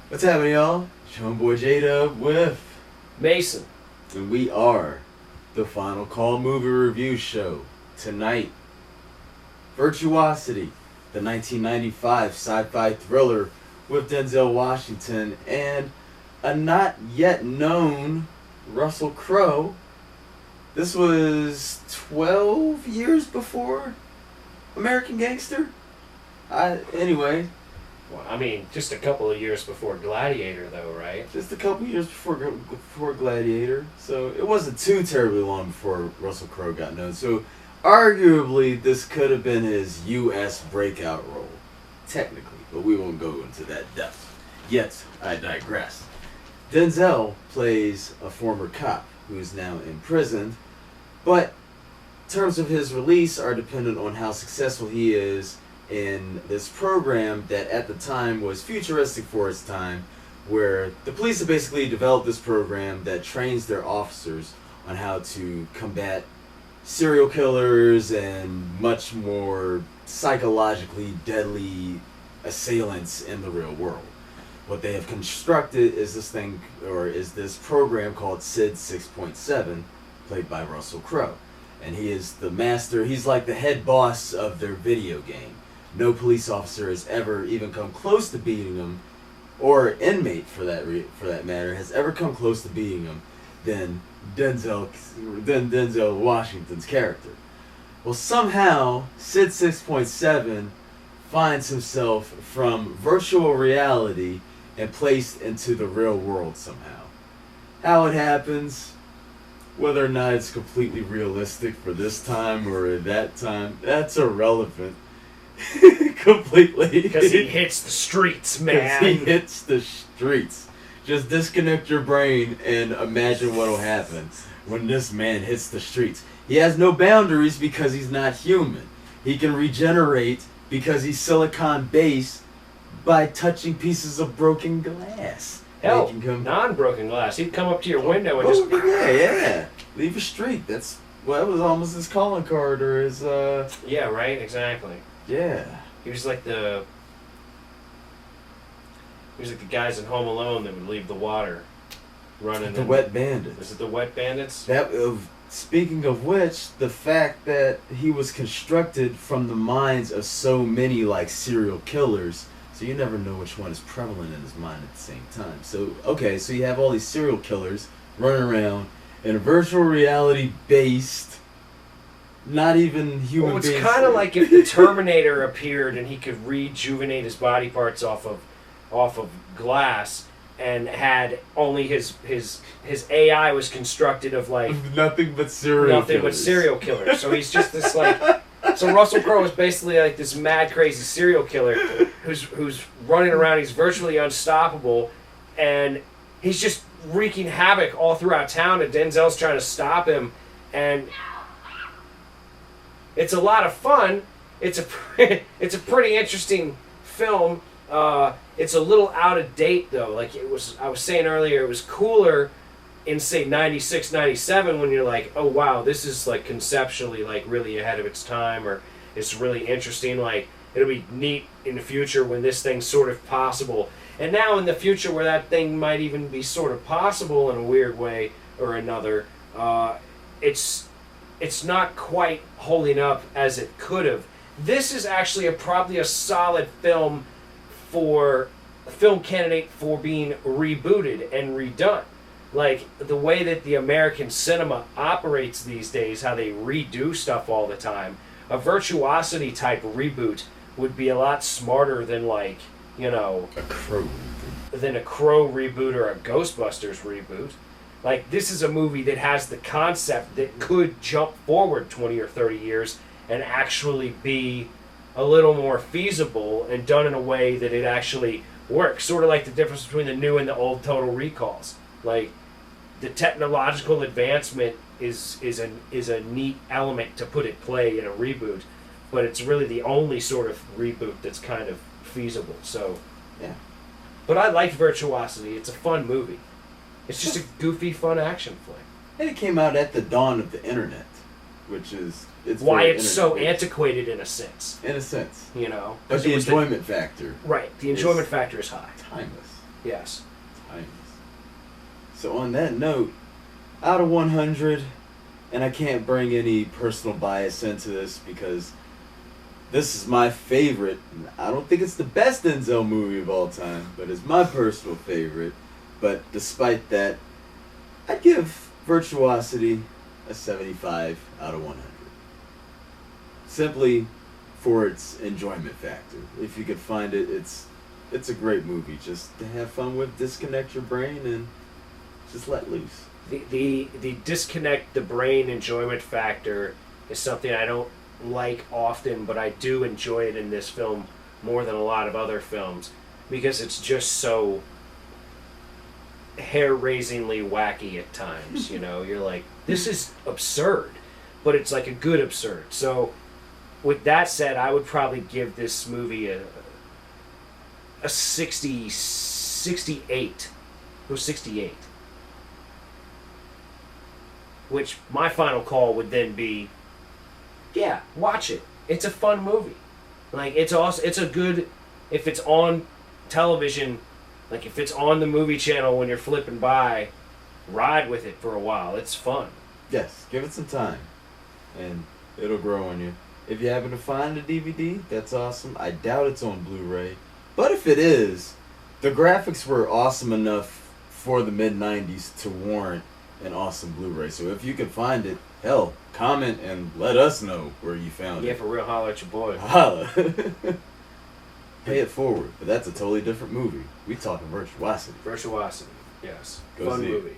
What's happening, y'all? It's your homeboy J-Dub with... Mason. And we are the Final Call Movie Review Show. Tonight, Virtuosity, the 1995 sci-fi thriller with Denzel Washington and a not yet known Russell Crowe. This was 12 years before American Gangster? Anyway... Well, I mean, just a couple of years before Gladiator, though, right? Just a couple years before Gladiator. So it wasn't too terribly long before Russell Crowe got known. So arguably, this could have been his U.S. breakout role. Technically. But we won't go into that depth. Yet, I digress. Denzel plays a former cop who is now imprisoned. But terms of his release are dependent on how successful he is in this program that at the time was futuristic for its time, where the police have basically developed this program that trains their officers on how to combat serial killers and much more psychologically deadly assailants in the real world. What they have constructed is this program called SID 6.7, played by Russell Crowe. And he is the master, he's like the head boss of their video game. No police officer has ever even come close to beating him, or inmate for that matter, has ever come close to beating him than Denzel Washington's character. Well, somehow Sid 6.7 finds himself from virtual reality and placed into the real world somehow. How it happens, whether or not it's completely realistic for this time or at that time, that's irrelevant. Completely. Because he hits the streets, man. He hits the streets. Just disconnect your brain and imagine what'll happen when this man hits the streets. He has no boundaries because he's not human. He can regenerate because he's silicon-based by touching pieces of broken glass. Hell, non-broken glass. He'd come up to your window and just... Yeah. Leave a streak. That was almost his calling card or his... Yeah, right? Exactly. Yeah. He was like the guys in Home Alone that would leave the water running. The Wet Bandits. Was it the Wet Bandits? Speaking of which, the fact that he was constructed from the minds of so many like serial killers, so you never know which one is prevalent in his mind at the same time. So you have all these serial killers running around in a virtual reality based. Not even human beings. Well, it's kind of like if the Terminator appeared and he could rejuvenate his body parts off of glass, and had only his AI was constructed of like nothing but serial killers. So he's just this like. So Russell Crowe is basically like this mad, crazy serial killer who's running around. He's virtually unstoppable, and he's just wreaking havoc all throughout town. And Denzel's trying to stop him, and it's a lot of fun. It's a pretty interesting film. It's a little out of date though. Like I was saying earlier, it was cooler in say 96, 97 when you're like, oh wow, this is like conceptually like really ahead of its time, or it's really interesting. Like it'll be neat in the future when this thing's sort of possible. And now in the future where that thing might even be sort of possible in a weird way or another, it's not quite holding up as it could have. This is actually probably a solid film candidate for being rebooted and redone. Like the way that the American cinema operates these days, how they redo stuff all the time. A Virtuosity type reboot would be a lot smarter than a Crow reboot or a Ghostbusters reboot. Like, this is a movie that has the concept that could jump forward 20 or 30 years and actually be a little more feasible and done in a way that it actually works. Sort of like the difference between the new and the old Total Recalls. Like, the technological advancement is a neat element to put at play in a reboot, but it's really the only sort of reboot that's kind of feasible. So, yeah. But I liked Virtuosity. It's a fun movie. It's just a goofy, fun action flick. And it came out at the dawn of the internet, which is why it's so antiquated in a sense. In a sense, you know. But the enjoyment factor, right? The enjoyment factor is high. Timeless. Yes. Timeless. So on that note, out of 100, and I can't bring any personal bias into this because this is my favorite. I don't think it's the best Denzel movie of all time, but it's my personal favorite. But despite that, I'd give Virtuosity a 75 out of 100. Simply for its enjoyment factor. If you could find it, it's a great movie just to have fun with, disconnect your brain, and just let loose. The disconnect the brain enjoyment factor is something I don't like often, but I do enjoy it in this film more than a lot of other films because it's just so hair-raisingly wacky at times. You know, you're like, this is absurd, but it's like a good absurd. So with that said, I would probably give this movie a 68. It was 68. Which my final call would then be, yeah, watch it. It's a fun movie. Like, it's also, it's a good, if it's on television, like if it's on the movie channel when you're flipping by, ride with it for a while. It's fun. Yes, give it some time, and it'll grow on you. If you happen to find a DVD, that's awesome. I doubt it's on Blu-ray, but if it is, the graphics were awesome enough for the mid-90s to warrant an awesome Blu-ray. So if you can find it, hell, comment and let us know where you found it. Yeah, for real, holler at your boy. Holla. Pay it forward, but that's a totally different movie. We talking Virtuosity. Virtuosity, yes. Go Fun see it. movie.